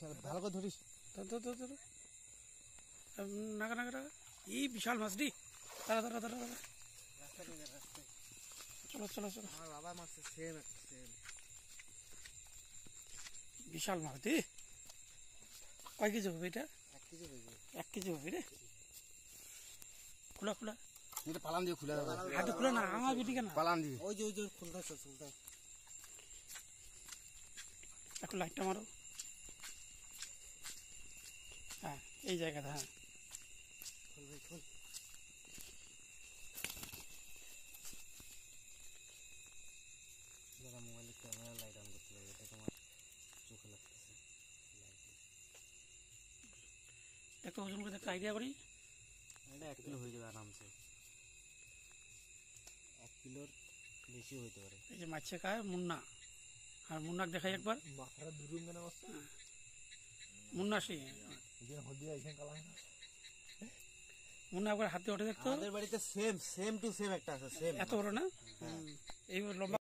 ভালো করে ধরিস। নাগা নাগা নাগা এই বিশাল মাছ রে। দাঁড়া দাঁড়া দাঁড়া দাঁড়া, চলো চলো চলো। আমার বাবা মারছে সেম সেম বিশাল মাছ রে। কয় কেজি হবে এটা? 1 কেজি হইবে। 1 কেজি হবে রে। খোলা খোলা, এটা পালান দিয়ে খুলে দাও। হাতে খোলা না, আমার বেটি কেন পালান দিয়ে ওই যে খুলতাছে খুলতাছে। এখন লাইটটা মারো। হ্যাঁ এই জায়গাটা, হ্যাঁ খুল ভাই খুল। যারা মোবাইলে ক্যামেরা লাইট অন করতে লাগে, এটা তোমার চোখে লাগতেছে। একটা ওজন করে একটা আইডিয়া করি। এটা 1 কিলো হয়ে যাবে আরামসে। 1 কিলোর বেশি হইতে পারে। এই যে মাছে খায় মুন্না, আর মুন্নাকে দেখাই একবার। মাথাটা দুরুম কেন অবস্থা? মুন্না সে এখানে হদিয়া এখানে কালা না। মুন্না একবার হাতে ওঠে দেখতো। আমাদের বাড়িতে সেম টু সেম একটা আছে, সেম এত বড় না? এই লম্বা।